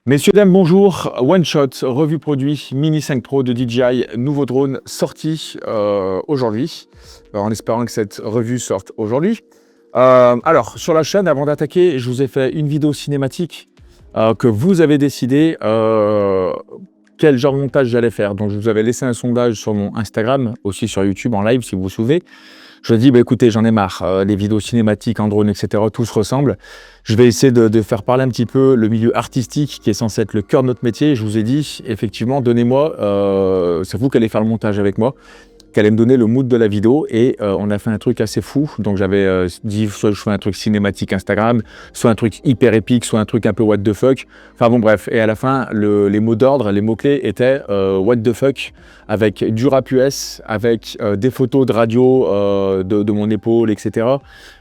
Messieurs, dames, bonjour. One Shot, revue produit, Mini 5 Pro de DJI, nouveau drone sorti aujourd'hui, en espérant que cette revue sorte aujourd'hui. Alors, sur la chaîne, avant d'attaquer, je vous ai fait une vidéo cinématique que vous avez décidé quel genre de montage j'allais faire. Donc, je vous avais laissé un sondage sur mon Instagram, aussi sur YouTube en live, si vous vous souvenez. Je dis, écoutez, j'en ai marre, les vidéos cinématiques en drone, etc., tout se ressemble. Je vais essayer de faire parler un petit peu le milieu artistique qui est censé être le cœur de notre métier. Je vous ai dit, effectivement, donnez-moi, c'est vous qui allez faire le montage avec moi, qui allez me donner le mood de la vidéo. Et on a fait un truc assez fou. Donc j'avais dit, soit je fais un truc cinématique Instagram, soit un truc hyper épique, soit un truc un peu what the fuck. Enfin bon, bref. Et à la fin, les mots d'ordre, les mots-clés étaient what the fuck, avec du rap US, avec des photos de radio de mon épaule, etc.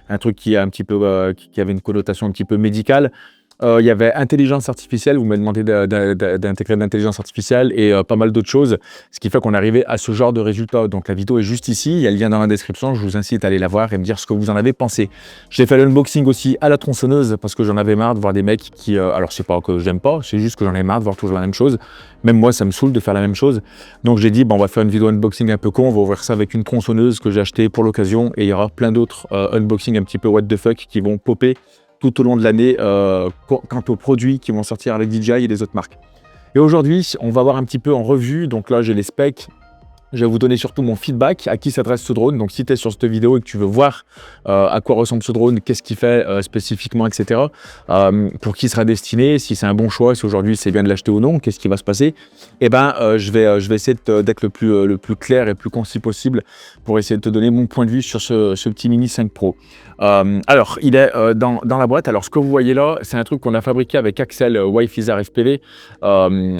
Un truc qui, a un petit peu, qui avait une connotation un petit peu médicale. Il y avait intelligence artificielle, vous m'avez demandé d'intégrer de l'intelligence artificielle et pas mal d'autres choses, ce qui fait qu'on est arrivé à ce genre de résultat. Donc la vidéo est juste ici, il y a le lien dans la description, je vous incite à aller la voir et me dire ce que vous en avez pensé. J'ai fait l'unboxing aussi à la tronçonneuse parce que j'en avais marre de voir des mecs qui... alors c'est pas que j'aime pas, c'est juste que j'en ai marre de voir toujours la même chose. Même moi, ça me saoule de faire la même chose. Donc j'ai dit, bon, on va faire une vidéo unboxing un peu con, on va ouvrir ça avec une tronçonneuse que j'ai achetée pour l'occasion et il y aura plein d'autres unboxings un petit peu what the fuck qui vont popper tout au long de l'année quant aux produits qui vont sortir avec DJI et les autres marques. Et aujourd'hui, on va voir un petit peu en revue. Donc là, j'ai les specs. Je vais vous donner surtout mon feedback, à qui s'adresse ce drone. Donc si tu es sur cette vidéo et que tu veux voir à quoi ressemble ce drone, qu'est-ce qu'il fait spécifiquement, etc. Pour qui sera destiné, si c'est un bon choix, si aujourd'hui c'est bien de l'acheter ou non, qu'est-ce qui va se passer. Et je vais essayer d'être le plus clair et le plus concis possible pour essayer de te donner mon point de vue sur ce petit Mini 5 Pro. Alors, il est dans la boîte. Alors, ce que vous voyez là, c'est un truc qu'on a fabriqué avec Axel Wifizar FPV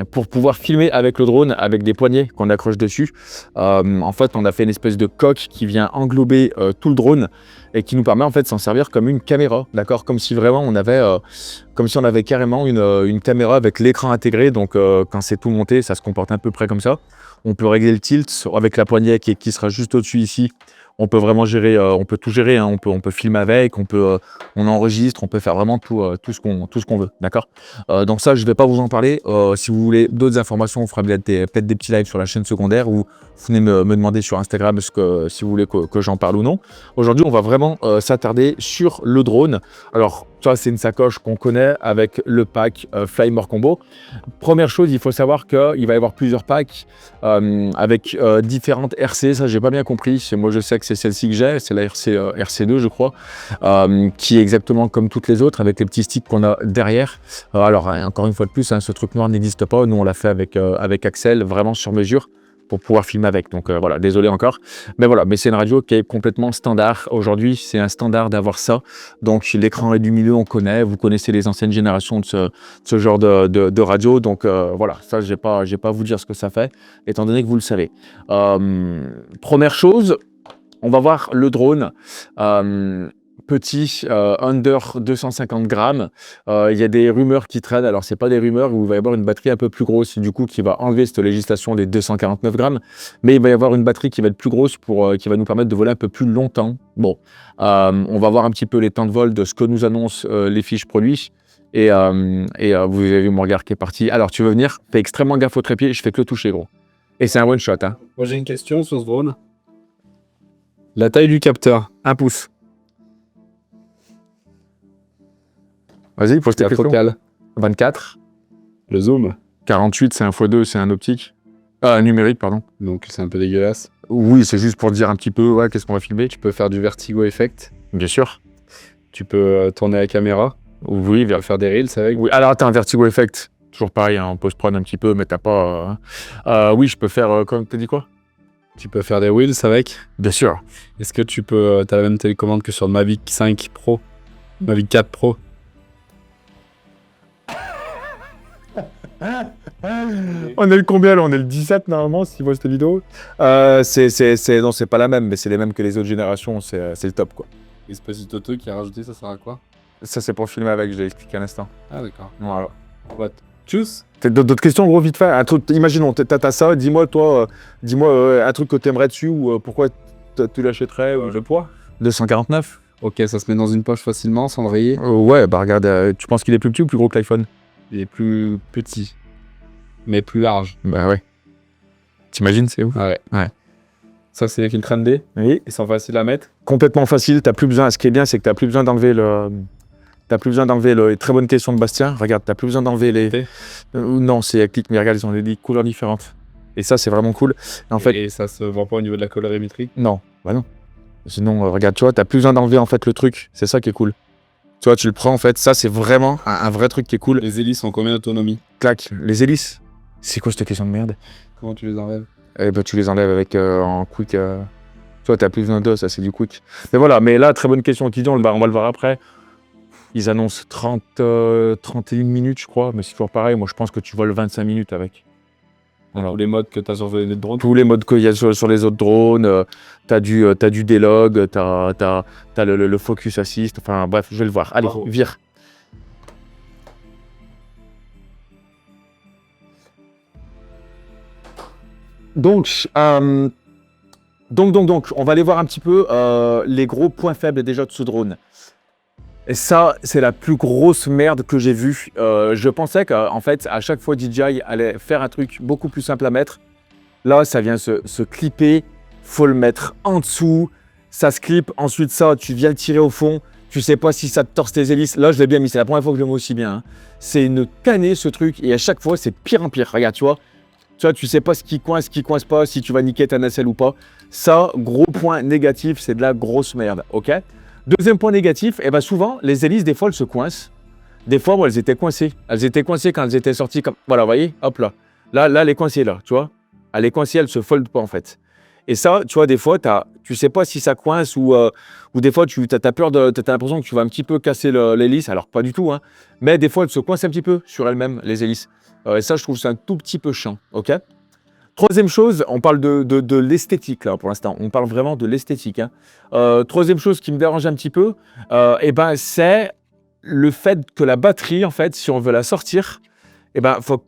pour pouvoir filmer avec le drone, avec des poignées qu'on accroche dessus. En fait, on a fait une espèce de coque qui vient englober tout le drone et qui nous permet en fait de s'en servir comme une caméra, d'accord, comme si vraiment on avait carrément une caméra avec l'écran intégré. Donc, quand c'est tout monté, ça se comporte à peu près comme ça. On peut régler le tilt avec la poignée qui sera juste au-dessus ici. On peut vraiment gérer, on peut tout gérer, hein. On peut filmer avec, on enregistre, on peut faire vraiment tout ce qu'on veut, d'accord. Donc ça, je ne vais pas vous en parler. Si vous voulez d'autres informations, on fera peut-être des petits lives sur la chaîne secondaire ou vous venez me demander sur Instagram si vous voulez que j'en parle ou non. Aujourd'hui, on va vraiment s'attarder sur le drone. Alors, ça, c'est une sacoche qu'on connaît avec le pack Fly More Combo. Première chose, il faut savoir qu'il va y avoir plusieurs packs avec différentes RC. Ça, j'ai pas bien compris. Moi, je sais que c'est celle-ci que j'ai. C'est la RC2, je crois, qui est exactement comme toutes les autres avec les petits sticks qu'on a derrière. Alors, encore une fois de plus, hein, ce truc noir n'existe pas. Nous, on l'a fait avec Axel, vraiment sur mesure, pour pouvoir filmer avec. Donc voilà, désolé encore. Mais voilà, mais c'est une radio qui est complètement standard. Aujourd'hui, c'est un standard d'avoir ça. Donc l'écran est du milieu, on connaît. Vous connaissez les anciennes générations de ce genre de radio. Donc voilà, ça, je vais pas vous dire ce que ça fait, étant donné que vous le savez. Première chose, on va voir le drone. Petit, under 250 grammes. Il y a des rumeurs qui traînent. Alors, c'est pas des rumeurs où il va y avoir une batterie un peu plus grosse, du coup, qui va enlever cette législation des 249 grammes. Mais il va y avoir une batterie qui va être plus grosse qui va nous permettre de voler un peu plus longtemps. Bon, on va voir un petit peu les temps de vol de ce que nous annoncent les fiches produits. Et vous avez vu mon regard qui est parti. Alors, tu veux venir? Fais extrêmement gaffe au trépied. Je fais que le toucher, gros. Et c'est un one shot, hein. Moi, j'ai une question sur ce drone. La taille du capteur. 1 pouce. Vas-y, pose tes La questions. focale. 24. Le zoom. 48, c'est un x2, c'est un optique. Un numérique, pardon. Donc, c'est un peu dégueulasse. Oui, c'est juste pour dire un petit peu, ouais, qu'est-ce qu'on va filmer. Tu peux faire du vertigo effect. Bien sûr. Tu peux tourner la caméra. Oui, Tu peux faire des reels avec. oui. Alors, attends, un vertigo effect. Toujours pareil, hein, on peut se prendre un petit peu, mais t'as pas... oui, je peux faire... comme t'as dit quoi? Tu peux faire des reels avec. Bien sûr. Est-ce que tu peux... T'as la même télécommande que sur le Mavic 5 Pro. Mavic 4 Pro. On est le combien là? On est le 17 normalement, si tu vois cette vidéo. Non, c'est pas la même, mais c'est les mêmes que les autres générations, c'est le top, quoi. Espèce de auto qui a rajouté, ça sert à quoi? Ça, c'est pour filmer avec, j'ai expliqué un instant. Ah, d'accord. Voilà. What? Choose. T'as d'autres questions, gros, vite fait? Un truc, imaginons, t'as ça, dis-moi, toi, un truc que t'aimerais dessus ou pourquoi tu l'achèterais. Le poids. 249. Ok, ça se met dans une poche facilement, sans le rayer. Ouais, bah regarde, tu penses qu'il est plus petit ou plus gros que l'iPhone? Il est plus petit, mais plus large. Bah ouais. T'imagines, c'est où? Ouais. Ouais. Ça, c'est les filtres ND. Oui. Ils sont faciles à mettre. Complètement facile, t'as plus besoin. Ce qui est bien, c'est que t'as plus besoin d'enlever le. T'as plus besoin d'enlever le. Très bonne question de Bastien. Regarde, t'as plus besoin d'enlever les. Non, c'est clic, mais regarde, ils ont des couleurs différentes. Et ça, c'est vraiment cool. Et en fait. Et ça se voit pas au niveau de la colorimétrie. Non, bah non. Sinon, regarde, tu vois, t'as plus besoin d'enlever en fait le truc. C'est ça qui est cool. Tu vois, tu le prends en fait. Ça, c'est vraiment un vrai truc qui est cool. Les hélices ont combien d'autonomie? Clac, les hélices. C'est quoi cette question de merde? Comment tu les enlèves? Eh ben, tu les enlèves avec en quick. Tu vois, t'as plus besoin d'os, ça c'est du quick. Mais voilà, mais là, très bonne question qui dit, on va le voir après. Ils annoncent 31 minutes, je crois, mais c'est toujours pareil. Moi, je pense que tu voles 25 minutes avec. Alors, les modes que tu as sur les drones. Tous les modes qu'il y a sur les autres drones, t'as du délog, t'as le focus assist, enfin bref, je vais le voir. Allez, Bravo. vire. Donc, on va aller voir un petit peu les gros points faibles déjà de ce drone. Et ça, c'est la plus grosse merde que j'ai vue. Je pensais qu'en fait, à chaque fois, DJI allait faire un truc beaucoup plus simple à mettre. Là, ça vient se clipper. Faut le mettre en dessous. Ça se clip. Ensuite, ça, tu viens le tirer au fond. Tu sais pas si ça te torse tes hélices. Là, je l'ai bien mis. C'est la première fois que je le mets aussi bien. Hein. C'est une cannée, ce truc. Et à chaque fois, c'est pire en pire. Regarde, tu vois. Tu sais pas ce qui coince pas, si tu vas niquer ta nacelle ou pas. Ça, gros point négatif, c'est de la grosse merde. OK ? Deuxième point négatif, eh ben souvent, les hélices, des fois, elles se coincent. Des fois, elles étaient coincées. Elles étaient coincées quand elles étaient sorties comme... Voilà, vous voyez, hop là. Là, elle est coincée, là, tu vois. Elle est coincée, elle se fold pas, en fait. Et ça, tu vois, des fois, tu sais pas si ça coince ou des fois, tu as peur t'as l'impression que tu vas un petit peu casser l'hélice. Alors, pas du tout, hein. Mais des fois, elles se coincent un petit peu sur elles-mêmes, les hélices. Et ça, je trouve ça un tout petit peu chiant, OK ? Troisième chose, on parle de l'esthétique là pour l'instant. On parle vraiment de l'esthétique. Hein. Troisième chose qui me dérange un petit peu, c'est le fait que la batterie, en fait, si on veut la sortir, faut...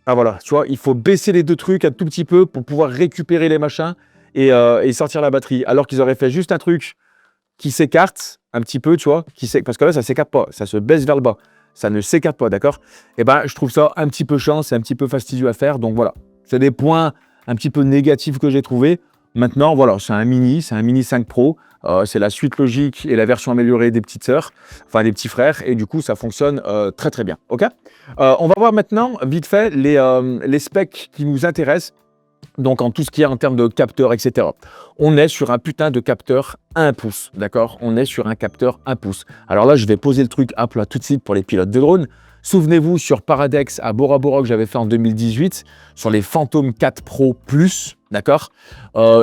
Ah voilà, tu vois, il faut baisser les deux trucs un tout petit peu pour pouvoir récupérer les machins et sortir la batterie. Alors qu'ils auraient fait juste un truc qui s'écarte un petit peu, tu vois, parce que là, ça ne s'écarte pas, ça se baisse vers le bas. Ça ne s'écarte pas, d'accord ? Je trouve ça un petit peu chiant, c'est un petit peu fastidieux à faire, donc voilà. C'est des points un petit peu négatifs que j'ai trouvés. Maintenant, voilà, c'est un Mini 5 Pro. C'est la suite logique et la version améliorée des petites sœurs, enfin des petits frères. Et du coup, ça fonctionne très très bien. OK ? On va voir maintenant, vite fait, les specs qui nous intéressent. Donc, en tout ce qui est en termes de capteurs, etc. On est sur un putain de capteur 1 pouce, d'accord ? On est sur un capteur 1 pouce. Alors là, je vais poser le truc à plat tout de suite pour les pilotes de drone. Souvenez-vous, sur Paradex à Bora Bora que j'avais fait en 2018, sur les Phantom 4 Pro Plus, d'accord,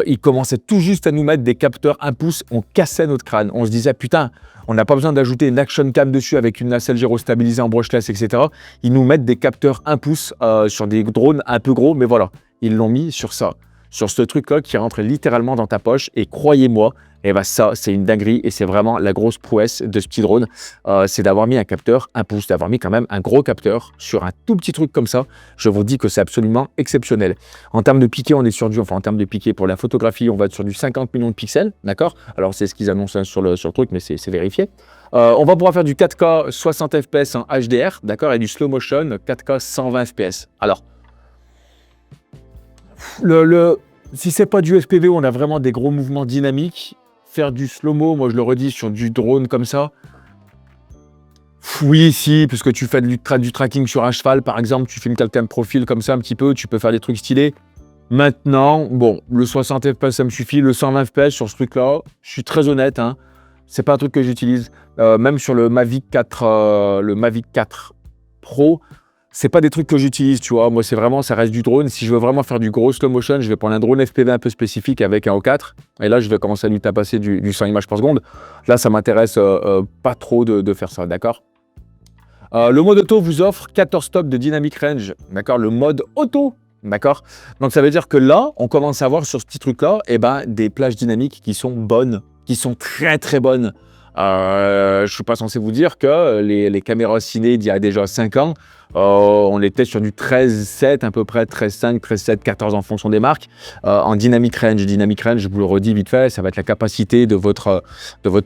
ils commençaient tout juste à nous mettre des capteurs 1 pouce, on cassait notre crâne. On se disait, putain, on n'a pas besoin d'ajouter une action cam dessus avec une nacelle gyrostabilisée en brushless, etc. Ils nous mettent des capteurs 1 pouce sur des drones un peu gros, mais voilà, ils l'ont mis sur ça, sur ce truc-là qui rentre littéralement dans ta poche. Et croyez-moi, ça, c'est une dinguerie et c'est vraiment la grosse prouesse de ce petit drone. C'est d'avoir mis un capteur 1 pouce, d'avoir mis quand même un gros capteur sur un tout petit truc comme ça. Je vous dis que c'est absolument exceptionnel. En termes de piqué, on est sur en termes de piqué pour la photographie, on va être sur du 50 millions de pixels, d'accord ? Alors, c'est ce qu'ils annoncent hein, sur le truc, mais c'est vérifié. On va pouvoir faire du 4K 60 fps en HDR, d'accord ? Et du slow motion 4K 120 fps. Alors, si c'est pas du FPV où on a vraiment des gros mouvements dynamiques, faire du slow-mo, moi je le redis, sur du drone comme ça, oui, si, puisque tu fais du tracking sur un cheval, par exemple, tu filmes quelqu'un de profil comme ça un petit peu, tu peux faire des trucs stylés. Maintenant, bon, le 60 fps, ça me suffit, le 120 fps sur ce truc-là, je suis très honnête, hein, c'est pas un truc que j'utilise. Même sur le Mavic 4 Pro, c'est pas des trucs que j'utilise, tu vois. Moi, c'est vraiment, ça reste du drone. Si je veux vraiment faire du gros slow motion, je vais prendre un drone FPV un peu spécifique avec un O4. Et là, je vais commencer à lui tapasser du 100 images par seconde. Là, ça m'intéresse pas trop de faire ça, d'accord ? Le mode auto vous offre 14 stops de dynamic range, d'accord ? Le mode auto, d'accord ? Donc, ça veut dire que là, on commence à voir sur ce petit truc-là, des plages dynamiques qui sont bonnes, qui sont très, très bonnes. Je ne suis pas censé vous dire que les caméras ciné d'il y a déjà 5 ans, on était sur du 13.7 à peu près, 13.5, 13.7, 14 en fonction des marques. En dynamic range, je vous le redis vite fait, ça va être la capacité de votre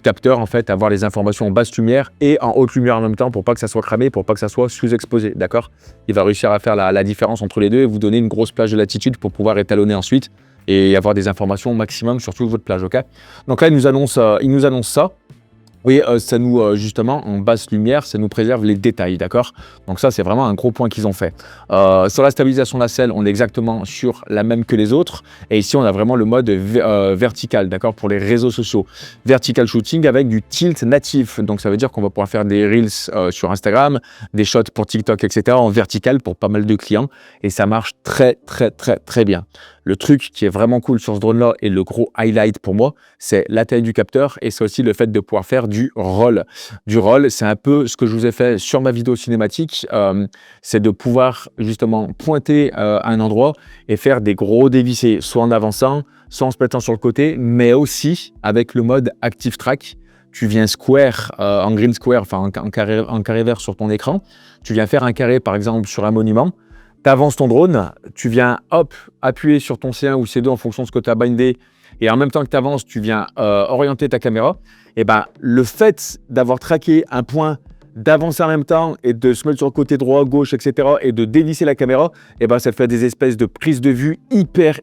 capteur en fait à avoir les informations en basse lumière et en haute lumière en même temps pour pas que ça soit cramé, pour pas que ça soit sous-exposé, d'accord? Il va réussir à faire la différence entre les deux et vous donner une grosse plage de latitude pour pouvoir étalonner ensuite et avoir des informations au maximum sur toute votre plage, ok? Donc là, il nous annonce ça. Oui, ça nous, justement, en basse lumière, ça nous préserve les détails, d'accord? Donc ça, c'est vraiment un gros point qu'ils ont fait. Sur la stabilisation nacelle, on est exactement sur la même que les autres. Et ici, on a vraiment le mode vertical, d'accord? Pour les réseaux sociaux. Vertical shooting avec du tilt natif. Donc ça veut dire qu'on va pouvoir faire des reels sur Instagram, des shots pour TikTok, etc. en vertical pour pas mal de clients. Et ça marche très, très, très, très bien. Le truc qui est vraiment cool sur ce drone-là et le gros highlight pour moi, c'est la taille du capteur et c'est aussi le fait de pouvoir faire du roll. Du roll, c'est un peu ce que je vous ai fait sur ma vidéo cinématique, c'est de pouvoir justement pointer à un endroit et faire des gros dévissés, soit en avançant, soit en se mettant sur le côté, mais aussi avec le mode Active Track. Tu viens square, en green square, enfin en carré vert sur ton écran. Tu viens faire un carré, par exemple, sur un monument. Tu avances ton drone, tu viens, hop, appuyer sur ton C1 ou C2 en fonction de ce que tu as bindé. Et en même temps que tu avances, tu viens orienter ta caméra. Et ben, le fait d'avoir traqué un point, d'avancer en même temps et de se mettre sur le côté droit, gauche, etc. et de dévisser la caméra, et ben, ça fait des espèces de prises de vue hyper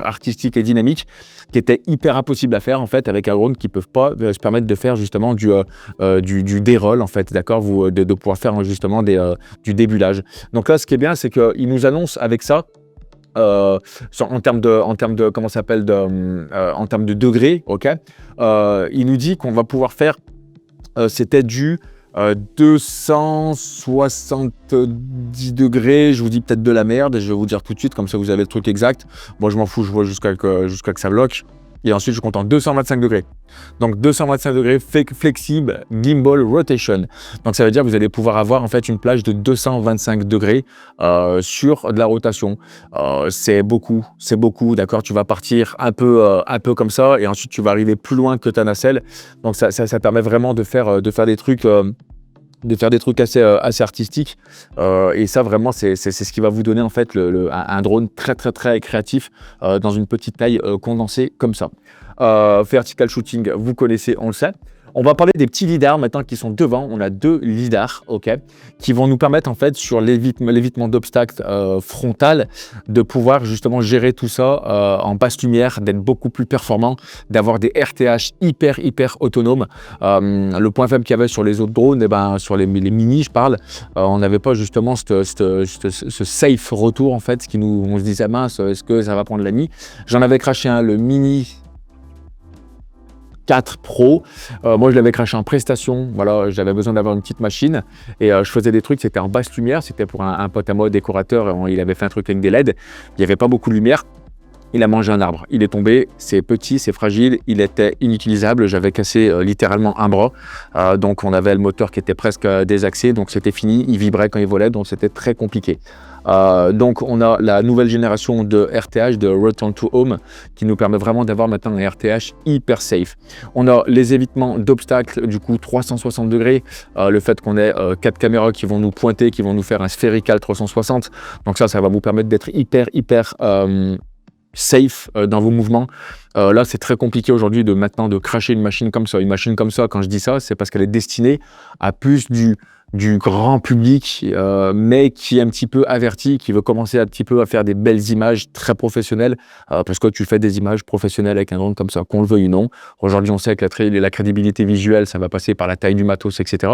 artistiques et dynamiques qui étaient hyper impossibles à faire en fait avec un drone qui ne peuvent pas se permettre de faire justement du déroll en fait, d'accord, de pouvoir faire justement du débulage. Donc là, ce qui est bien, c'est qu'ils nous annoncent avec ça, en termes de comment ça s'appelle en termes de degrés, ok, il nous dit qu'on va pouvoir faire c'était du 270 degrés, je vous dis peut-être de la merde, et je vais vous dire tout de suite, comme ça vous avez le truc exact. Moi je m'en fous, je vois jusqu'à que ça bloque. Et ensuite je compte en 225 degrés. Donc 225 degrés flexible gimbal rotation. Donc ça veut dire que vous allez pouvoir avoir en fait une plage de 225 degrés sur de la rotation. C'est beaucoup, d'accord? Tu vas partir un peu comme ça et ensuite tu vas arriver plus loin que ta nacelle. Donc ça permet vraiment de faire des trucs assez artistiques et ça vraiment c'est ce qui va vous donner en fait un drone très créatif dans une petite taille condensée comme ça. Vertical shooting, vous connaissez, on le sait. On va parler des petits lidars maintenant qui sont devant. On a 2 lidars, ok, qui vont nous permettre en fait sur l'évitement d'obstacles frontal de pouvoir justement gérer tout ça en basse lumière, d'être beaucoup plus performant, d'avoir des RTH hyper autonomes. Le point faible qu'il y avait sur les autres drones, et ben sur les mini, je parle, on n'avait pas justement ce safe retour en fait, on se disait mince, est-ce que ça va prendre la nuit? J'en avais craché un, le Mini 4 Pro, moi je l'avais craché en prestation, voilà, j'avais besoin d'avoir une petite machine et je faisais des trucs, c'était en basse lumière, c'était pour un pote à moi, décorateur, il avait fait un truc avec des LED, il n'y avait pas beaucoup de lumière, il a mangé un arbre, il est tombé, c'est petit, c'est fragile, il était inutilisable, j'avais cassé littéralement un bras, donc on avait le moteur qui était presque désaxé, donc c'était fini, il vibrait quand il volait, donc c'était très compliqué. Donc on a la nouvelle génération de RTH, de Return to Home, qui nous permet vraiment d'avoir maintenant un RTH hyper safe. On a les évitements d'obstacles, du coup 360 degrés, le fait qu'on ait 4 caméras qui vont nous pointer, qui vont nous faire un sphérical 360, donc ça va vous permettre d'être hyper safe dans vos mouvements. Là, c'est très compliqué aujourd'hui de cracher une machine comme ça. Une machine comme ça, quand je dis ça, c'est parce qu'elle est destinée à plus du grand public, mais qui est un petit peu averti, qui veut commencer un petit peu à faire des belles images très professionnelles, parce que tu fais des images professionnelles avec un drone comme ça, qu'on le veuille ou non. Aujourd'hui, on sait que la crédibilité visuelle, ça va passer par la taille du matos, etc.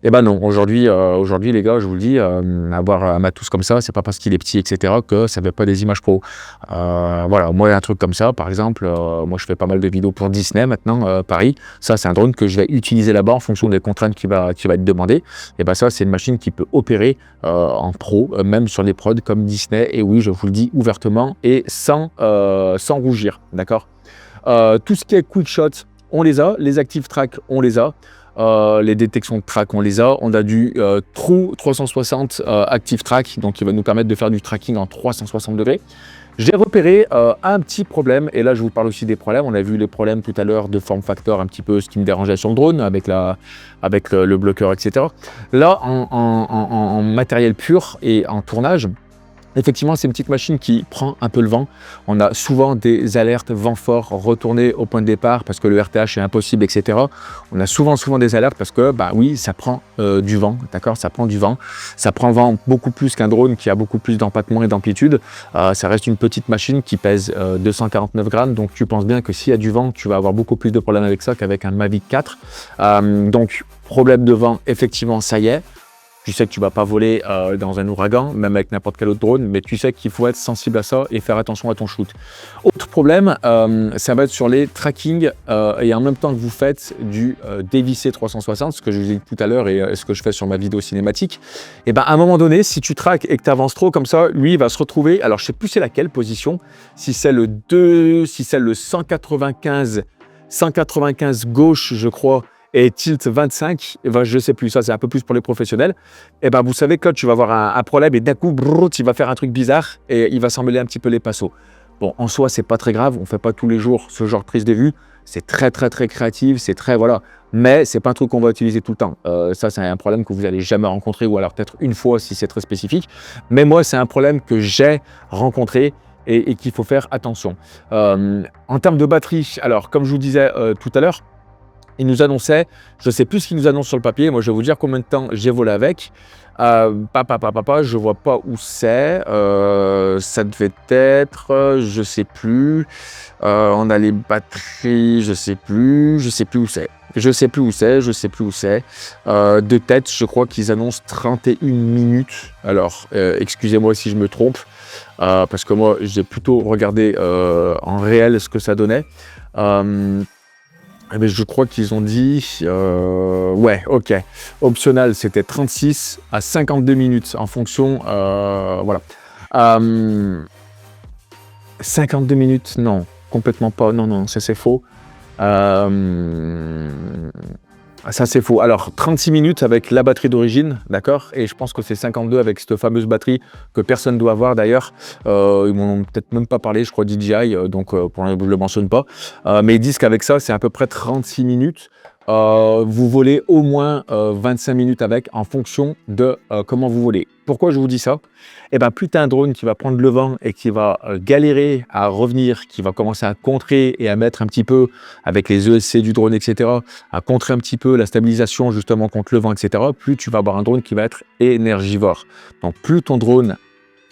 Eh ben non, aujourd'hui les gars, je vous le dis, avoir un matos comme ça, c'est pas parce qu'il est petit, etc., que ça fait pas des images pro. Voilà, moi, un truc comme ça, par exemple, moi, je fais pas mal de vidéos pour Disney maintenant, Paris. Ça, c'est un drone que je vais utiliser là-bas en fonction des contraintes qui va être demandé. Et ben ça, c'est une machine qui peut opérer en pro, même sur des prods comme Disney. Et oui, je vous le dis ouvertement et sans rougir, d'accord? Tout ce qui est quick shot, on les a. Les active track, on les a. Les détections de track, on les a. On a du True 360 active track, donc qui va nous permettre de faire du tracking en 360 degrés. J'ai repéré un petit problème, et là je vous parle aussi des problèmes. On a vu les problèmes tout à l'heure de form factor, un petit peu ce qui me dérangeait sur le drone avec le bloqueur, etc. Là, en matériel pur et en tournage, effectivement, c'est une petite machine qui prend un peu le vent. On a souvent des alertes vent fort, retourner au point de départ parce que le RTH est impossible, etc. On a souvent des alertes parce que, bah oui, ça prend du vent, d'accord? Ça prend du vent. Ça prend vent beaucoup plus qu'un drone qui a beaucoup plus d'empattement et d'amplitude. Ça reste une petite machine qui pèse 249 grammes. Donc, tu penses bien que s'il y a du vent, tu vas avoir beaucoup plus de problèmes avec ça qu'avec un Mavic 4. Donc, problème de vent, effectivement, ça y est. Tu sais que tu ne vas pas voler dans un ouragan, même avec n'importe quel autre drone, mais tu sais qu'il faut être sensible à ça et faire attention à ton shoot. Autre problème, ça va être sur les tracking et en même temps que vous faites du dévissé 360, ce que je vous ai dit tout à l'heure et ce que je fais sur ma vidéo cinématique. Et ben à un moment donné, si tu traques et que tu avances trop comme ça, lui il va se retrouver, alors je ne sais plus c'est laquelle position, si c'est le 2, si c'est le 195 gauche, je crois, et tilt 25, ben, je ne sais plus, ça c'est un peu plus pour les professionnels, et ben vous savez que là tu vas avoir un problème et d'un coup, il va faire un truc bizarre et il va s'emmêler un petit peu les passos. Bon, en soi, c'est pas très grave, on ne fait pas tous les jours ce genre de prise de vue, c'est très créatif, c'est très, voilà, mais c'est pas un truc qu'on va utiliser tout le temps. Ça, c'est un problème que vous n'allez jamais rencontrer ou alors peut-être une fois si c'est très spécifique, mais moi, c'est un problème que j'ai rencontré et qu'il faut faire attention. En termes de batterie, alors comme je vous disais tout à l'heure, il nous annonçait, je ne sais plus ce qu'il nous annonce sur le papier, moi je vais vous dire combien de temps j'ai volé avec. Je vois pas où c'est, ça devait être, je ne sais plus, on a les batteries, je ne sais plus où c'est. De tête, je crois qu'ils annoncent 31 minutes. Alors, excusez-moi si je me trompe, parce que moi j'ai plutôt regardé en réel ce que ça donnait. Mais je crois qu'ils ont dit, ouais, ok, optional, c'était 36 à 52 minutes en fonction, voilà. 52 minutes, non, complètement pas, non, ça c'est faux. Ça c'est faux. Alors 36 minutes avec la batterie d'origine, d'accord, et je pense que c'est 52 avec cette fameuse batterie que personne doit avoir d'ailleurs. Ils m'en ont peut-être même pas parlé, je crois DJI, donc pour je le mentionne pas. Mais ils disent qu'avec ça, c'est à peu près 36 minutes. Vous volez au moins 25 minutes avec en fonction de comment vous volez. Pourquoi je vous dis ça? Eh ben, plus tu as un drone qui va prendre le vent et qui va galérer à revenir, qui va commencer à contrer et à mettre un petit peu avec les ESC du drone, etc., à contrer un petit peu la stabilisation justement contre le vent, etc., plus tu vas avoir un drone qui va être énergivore. Donc plus ton drone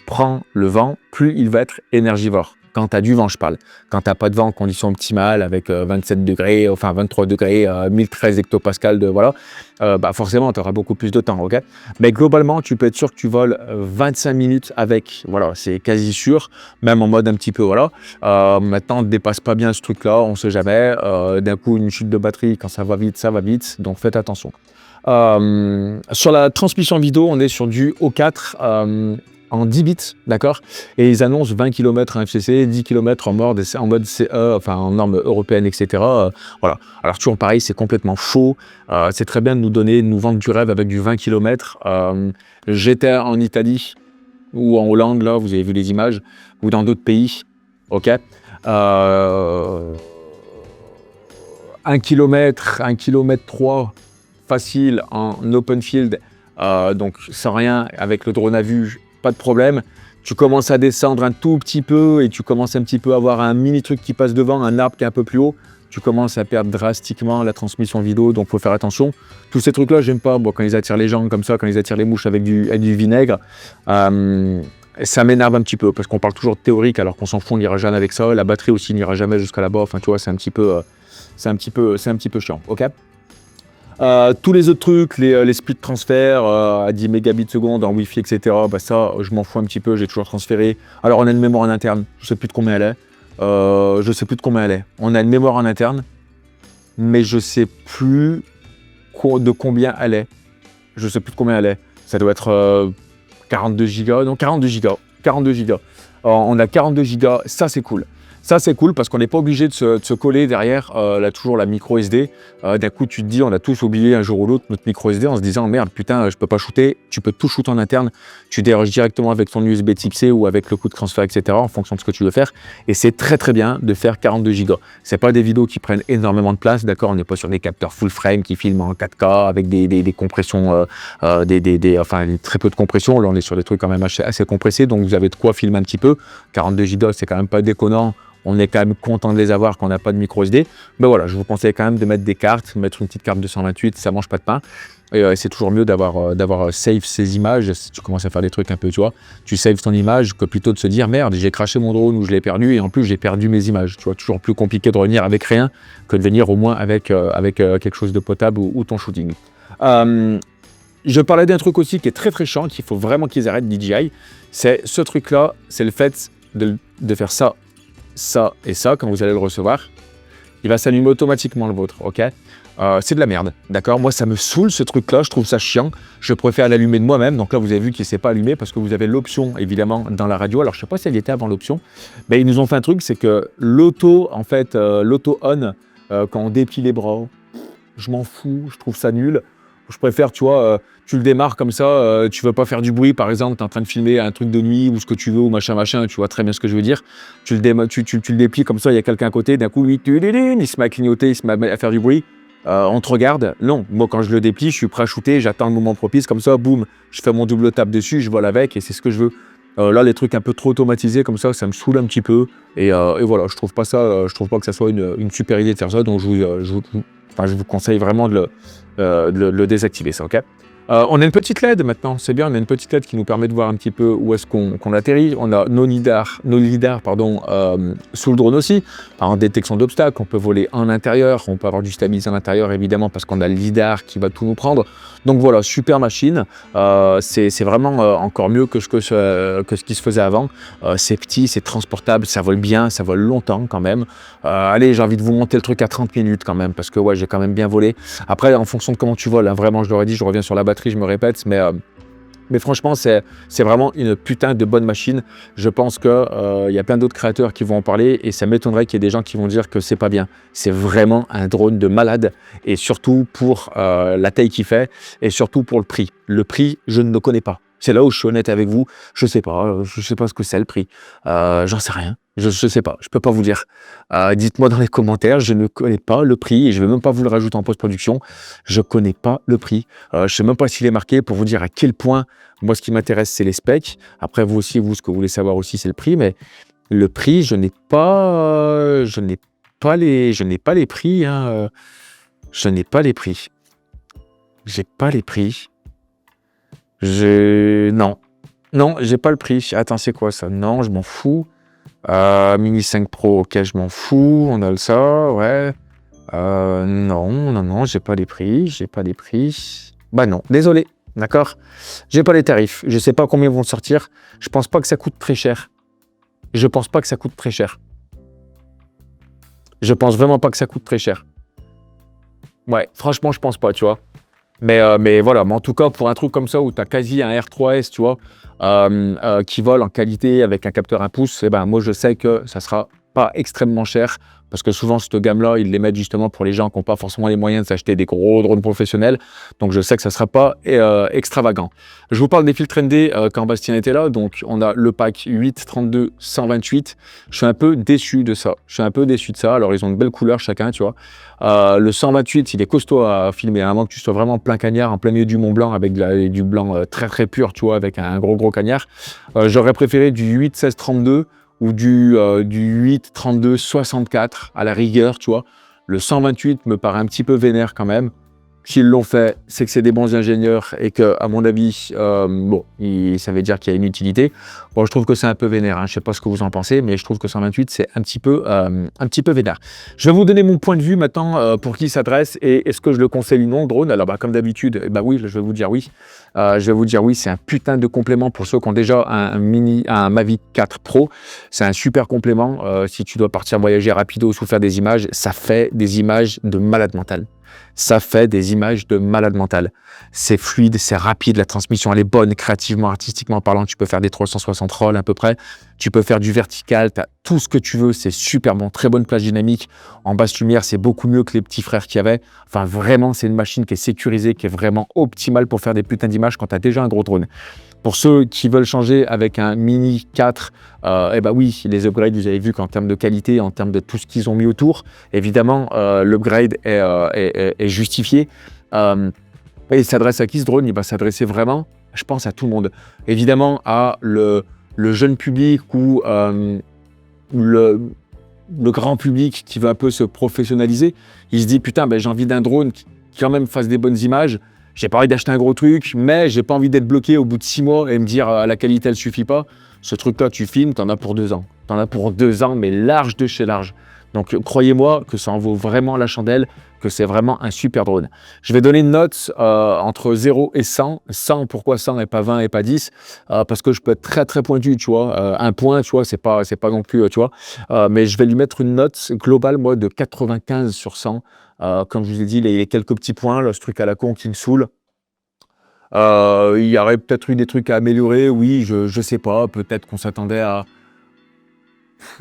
prend le vent, plus il va être énergivore. Quand tu as du vent, je parle. Quand tu n'as pas de vent en conditions optimales, avec 27 degrés, enfin 23 degrés, 1013 hectopascales, voilà, bah forcément, tu auras beaucoup plus de temps, ok? Mais globalement, tu peux être sûr que tu voles 25 minutes avec, voilà, c'est quasi sûr, même en mode un petit peu, voilà. Maintenant, ne dépasse pas bien ce truc-là, on ne sait jamais. D'un coup, une chute de batterie, quand ça va vite, donc faites attention. Sur la transmission vidéo, on est sur du O4, en 10 bits, d'accord, et ils annoncent 20 km en FCC, 10 km en mode CE, enfin en norme européenne, etc. Voilà. Alors toujours pareil, c'est complètement faux. C'est très bien de nous vendre du rêve avec du 20 km. J'étais en Italie ou en Hollande, là, vous avez vu les images, ou dans d'autres pays, ok. 1 km, 1 km 3, facile en open field, donc sans rien, avec le drone à vue, pas de problème. Tu commences à descendre un tout petit peu et tu commences un petit peu à avoir un mini truc qui passe devant, un arbre qui est un peu plus haut. Tu commences à perdre drastiquement la transmission vidéo, donc il faut faire attention. Tous ces trucs-là, j'aime pas. Bon, quand ils attirent les gens comme ça, quand ils attirent les mouches avec du vinaigre, ça m'énerve un petit peu parce qu'on parle toujours de théorique alors qu'on s'en fout, on n'ira jamais avec ça. La batterie aussi n'ira jamais jusqu'à là-bas. Enfin, tu vois, c'est un petit peu chiant, ok. Tous les autres trucs, les speed transferts à 10 mégabits seconde en Wi-Fi, etc., bah ça, je m'en fous un petit peu, j'ai toujours transféré. Alors, on a une mémoire en interne, je sais plus de combien elle est. On a une mémoire en interne, mais je sais plus de combien elle est. Ça doit être 42 gigas, non, 42 gigas. On a 42 gigas, ça c'est cool. Ça, c'est cool parce qu'on n'est pas obligé de se coller derrière là, toujours la micro SD. D'un coup, tu te dis, on a tous oublié un jour ou l'autre notre micro SD en se disant, merde, putain, je peux pas shooter. Tu peux tout shooter en interne. Tu déroges directement avec ton USB type C ou avec le coup de transfert, etc. en fonction de ce que tu veux faire. Et c'est très, très bien de faire 42 Go. C'est pas des vidéos qui prennent énormément de place, d'accord? On n'est pas sur des capteurs full frame qui filment en 4K avec des compressions, enfin, très peu de compression. Là, on est sur des trucs quand même assez compressés. Donc, vous avez de quoi filmer un petit peu. 42 Go, c'est quand même pas déconnant. On est quand même content de les avoir quand on n'a pas de micro SD. Mais voilà, je vous conseille quand même de mettre des cartes, mettre une petite carte 228, ça mange pas de pain. Et c'est toujours mieux d'avoir save ces images. Si tu commences à faire des trucs un peu, tu vois, tu saves ton image que plutôt de se dire merde, j'ai craché mon drone ou je l'ai perdu et en plus j'ai perdu mes images. Tu vois, toujours plus compliqué de revenir avec rien que de venir au moins avec quelque chose de potable ou ton shooting. Je parlais d'un truc aussi qui est très très chiant, qu'il faut vraiment qu'ils arrêtent DJI. C'est ce truc-là, c'est le fait de faire ça et ça quand vous allez le recevoir. Il va s'allumer automatiquement le vôtre, ok? C'est de la merde, d'accord? Moi, ça me saoule ce truc-là, je trouve ça chiant. Je préfère l'allumer de moi-même. Donc là, vous avez vu qu'il ne s'est pas allumé parce que vous avez l'option, évidemment, dans la radio. Alors, je ne sais pas si elle était avant l'option, mais ils nous ont fait un truc, c'est que l'auto, en fait, l'auto-on, quand on déplie les bras, je m'en fous, je trouve ça nul. Je préfère, tu vois, tu le démarres comme ça, tu veux pas faire du bruit, par exemple, tu es en train de filmer un truc de nuit ou ce que tu veux, ou machin, tu vois très bien ce que je veux dire. Tu le déplies comme ça, il y a quelqu'un à côté, d'un coup, lui, il se met à clignoter, il se met à faire du bruit. On te regarde. Non, moi, quand je le déplie, je suis prêt à shooter, j'attends le moment propice, comme ça, boum, je fais mon double tap dessus, je vole avec et c'est ce que je veux. Là, les trucs un peu trop automatisés comme ça me saoule un petit peu. Et voilà, je trouve pas que ça soit une super idée de faire ça, donc je vous conseille vraiment de le désactiver, ça, ok? On a une petite LED maintenant, c'est bien, on a une petite LED qui nous permet de voir un petit peu où est-ce qu'on atterrit. On a nos lidars sous le drone aussi, en détection d'obstacles. On peut voler en intérieur, on peut avoir du stabilisé à l'intérieur évidemment parce qu'on a le lidar qui va tout nous prendre. Donc voilà, super machine. C'est vraiment encore mieux que ce qui se faisait avant. C'est petit, c'est transportable, ça vole bien, ça vole longtemps quand même. Allez, j'ai envie de vous monter le truc à 30 minutes quand même parce que ouais, j'ai quand même bien volé. Après, en fonction de comment tu voles, hein, vraiment, je l'aurais dit, je reviens sur la batterie, je me répète, mais franchement, c'est vraiment une putain de bonne machine. Je pense qu'il y a plein d'autres créateurs qui vont en parler et ça m'étonnerait qu'il y ait des gens qui vont dire que c'est pas bien. C'est vraiment un drone de malade et surtout pour la taille qu'il fait et surtout pour le prix. Le prix, je ne le connais pas. C'est là où je suis honnête avec vous. Je sais pas ce que c'est le prix. J'en sais rien. Je sais pas. Je peux pas vous dire. Dites-moi dans les commentaires. Je ne connais pas le prix et je vais même pas vous le rajouter en post-production. Je connais pas le prix. Je sais même pas s'il est marqué pour vous dire à quel point. Moi, ce qui m'intéresse, c'est les specs. Après, vous aussi, ce que vous voulez savoir aussi, c'est le prix. Mais le prix, je n'ai pas les prix. Hein. Je n'ai pas les prix. J'ai pas les prix. Non, j'ai pas le prix. Attends, c'est quoi ça? Non, je m'en fous. Mini 5 Pro, ok, je m'en fous. On a le ça, ouais. Non, j'ai pas les prix. Bah non, désolé, d'accord? J'ai pas les tarifs. Je sais pas combien vont sortir. Je pense pas que ça coûte très cher. Je pense vraiment pas que ça coûte très cher. Ouais, franchement, je pense pas, tu vois. Mais voilà, mais en tout cas, pour un truc comme ça où tu as quasi un R3S, tu vois, qui vole en qualité avec un capteur 1 pouce, eh ben, moi, je sais que ça sera pas extrêmement cher parce que souvent, cette gamme-là, ils les mettent justement pour les gens qui n'ont pas forcément les moyens de s'acheter des gros drones professionnels. Donc, je sais que ça sera pas extravagant. Je vous parle des filtres ND quand Bastien était là. Donc, on a le pack 8, 32, 128. Je suis un peu déçu de ça. Alors, ils ont une belle couleur chacun, tu vois. Le 128, il est costaud à filmer, à moins que tu sois vraiment plein cagnard, en plein milieu du Mont Blanc, avec du blanc très très pur, tu vois, avec un gros cagnard. J'aurais préféré du 8, 16, 32 ou du 8, 32, 64 à la rigueur, tu vois. Le 128 me paraît un petit peu vénère quand même. S'ils l'ont fait, c'est que c'est des bons ingénieurs et que, à mon avis, ça veut dire qu'il y a une utilité. Bon, je trouve que c'est un peu vénère. Hein. Je ne sais pas ce que vous en pensez, mais je trouve que 128, c'est un petit peu vénère. Je vais vous donner mon point de vue maintenant pour qui s'adresse et est-ce que je le conseille ou non, le drone. Alors, comme d'habitude, oui, je vais vous dire oui. C'est un putain de complément pour ceux qui ont déjà un Mavic 4 Pro. C'est un super complément. Si tu dois partir voyager rapido ou faire des images, ça fait des images de malade mental. ça fait des images de malade mental. C'est fluide, c'est rapide, la transmission elle est bonne, créativement, artistiquement parlant, tu peux faire des 360 rolls à peu près, tu peux faire du vertical, tu as tout ce que tu veux, c'est super bon, très bonne plage dynamique, en basse lumière, c'est beaucoup mieux que les petits frères qu'il y avait. Enfin vraiment, c'est une machine qui est sécurisée, qui est vraiment optimale pour faire des putains d'images quand tu as déjà un gros drone. Pour ceux qui veulent changer avec un Mini 4, eh ben oui, les upgrades, vous avez vu qu'en termes de qualité, en termes de tout ce qu'ils ont mis autour, évidemment, l'upgrade est justifié. Et il s'adresse à qui ce drone? Il va s'adresser vraiment, je pense, à tout le monde. Évidemment, à le jeune public ou le grand public qui veut un peu se professionnaliser. Il se dit, putain, ben, j'ai envie d'un drone qui quand même fasse des bonnes images. J'ai pas envie d'acheter un gros truc, mais j'ai pas envie d'être bloqué au bout de 6 mois et me dire la qualité elle suffit pas. Ce truc-là, tu filmes, t'en as pour 2 ans. T'en as pour 2 ans, mais large de chez large. Donc croyez-moi que ça en vaut vraiment la chandelle, que c'est vraiment un super drone. Je vais donner une note entre 0 et 100. 100, pourquoi 100 et pas 20 et pas 10? Parce que je peux être très très pointu, tu vois. Un point, tu vois, c'est pas non plus, tu vois. Mais je vais lui mettre une note globale, moi, de 95 sur 100. Comme je vous ai dit, les quelques petits points, là, ce truc à la con qui me saoule. Il y aurait peut-être eu des trucs à améliorer, oui, je sais pas, peut-être qu'on s'attendait à...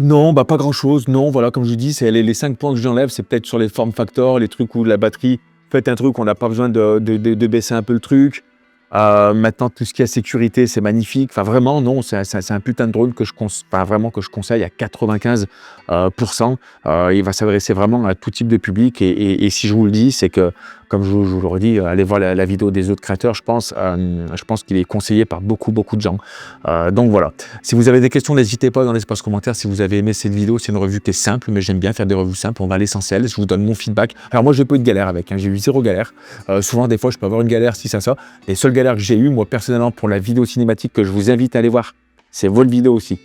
Non, bah pas grand-chose, non, voilà, comme je vous dis, c'est les 5 points que j'enlève, c'est peut-être sur les form factors, les trucs où la batterie, faites un truc, on n'a pas besoin de baisser un peu le truc. Maintenant, tout ce qui est sécurité, c'est magnifique. Enfin, vraiment, non, c'est un putain de drone que je conseille à 95%. Il va s'adresser vraiment à tout type de public. Et si je vous le dis, c'est que, comme je vous le redis, allez voir la vidéo des autres créateurs, je pense qu'il est conseillé par beaucoup de gens. Donc voilà. Si vous avez des questions, n'hésitez pas dans l'espace commentaire. Si vous avez aimé cette vidéo, c'est une revue qui est simple, mais j'aime bien faire des revues simples. On va à l'essentiel. Je vous donne mon feedback. Alors moi, j'ai pas eu de galère avec. J'ai eu 0 galère. Souvent, des fois, je peux avoir une galère si ça. Les seules galères que j'ai eues, moi, personnellement, pour la vidéo cinématique que je vous invite à aller voir, c'est votre vidéo aussi.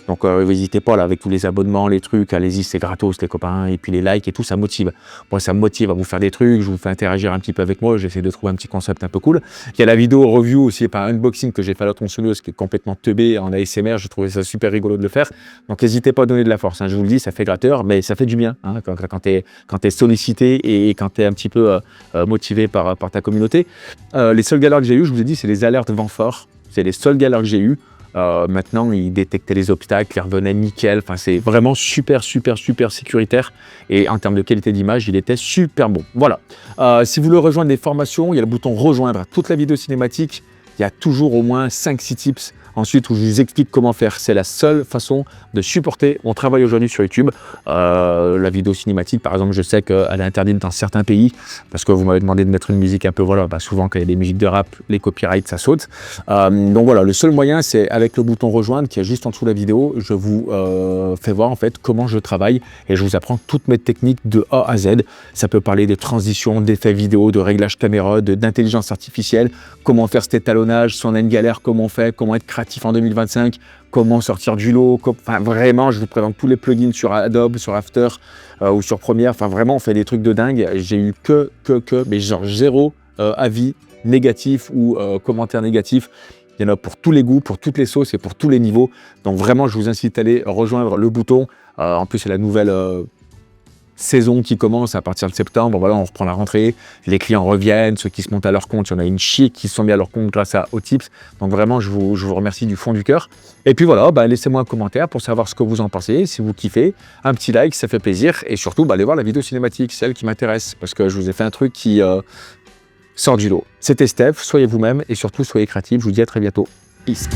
Donc, n'hésitez pas, là, avec tous les abonnements, les trucs, allez-y, c'est gratos, les copains, et puis les likes et tout, ça motive. Moi, ça me motive à vous faire des trucs, je vous fais interagir un petit peu avec moi, j'essaie de trouver un petit concept un peu cool. Il y a la vidéo review aussi, par unboxing que j'ai fait à la tronçonneuse, qui est complètement teubée en ASMR, je trouvais ça super rigolo de le faire. Donc, n'hésitez pas à donner de la force, je vous le dis, ça fait gratteur, mais ça fait du bien, quand t'es sollicité et quand t'es un petit peu motivé par ta communauté. Les seules galères que j'ai eues, je vous ai dit, c'est les alertes vent fort, c'est les seules galères que j'ai eues. Maintenant, il détectait les obstacles, il revenait nickel. Enfin, c'est vraiment super sécuritaire. Et en termes de qualité d'image, il était super bon. Voilà. Si vous voulez rejoindre des formations, il y a le bouton rejoindre. Toute la vidéo cinématique, il y a toujours au moins 5-6 tips. Ensuite, où je vous explique comment faire. C'est la seule façon de supporter mon travail aujourd'hui sur YouTube. La vidéo cinématique, par exemple, je sais qu'elle est interdite dans certains pays parce que vous m'avez demandé de mettre une musique un peu, voilà, souvent quand il y a des musiques de rap, les copyrights, ça saute. Donc voilà, le seul moyen, c'est avec le bouton rejoindre qui est juste en dessous de la vidéo. Je vous fais voir en fait comment je travaille et je vous apprends toutes mes techniques de A à Z. Ça peut parler de transition, d'effets vidéo, de réglage caméra, d'intelligence artificielle, comment faire cet étalonnage, si on a une galère, comment on fait, comment être créatif en 2025, comment sortir du lot, enfin vraiment, je vous présente tous les plugins sur Adobe, sur After ou sur Premiere, enfin vraiment, on fait des trucs de dingue. J'ai eu mais genre 0 avis négatif ou commentaire négatif. Il y en a pour tous les goûts, pour toutes les sauces et pour tous les niveaux. Donc vraiment, je vous incite à aller rejoindre le bouton. En plus, c'est la nouvelle saison qui commence à partir de septembre. Voilà, on reprend la rentrée, les clients reviennent, ceux qui se montent à leur compte, il y en a une chic qui se sont mis à leur compte grâce à OTips. Donc vraiment, je vous remercie du fond du cœur. Et puis voilà, laissez-moi un commentaire pour savoir ce que vous en pensez, si vous kiffez, un petit like, ça fait plaisir. Et surtout, allez voir la vidéo cinématique, celle qui m'intéresse, parce que je vous ai fait un truc qui sort du lot. C'était Steph, soyez vous-même et surtout soyez créatifs. Je vous dis à très bientôt. Peace.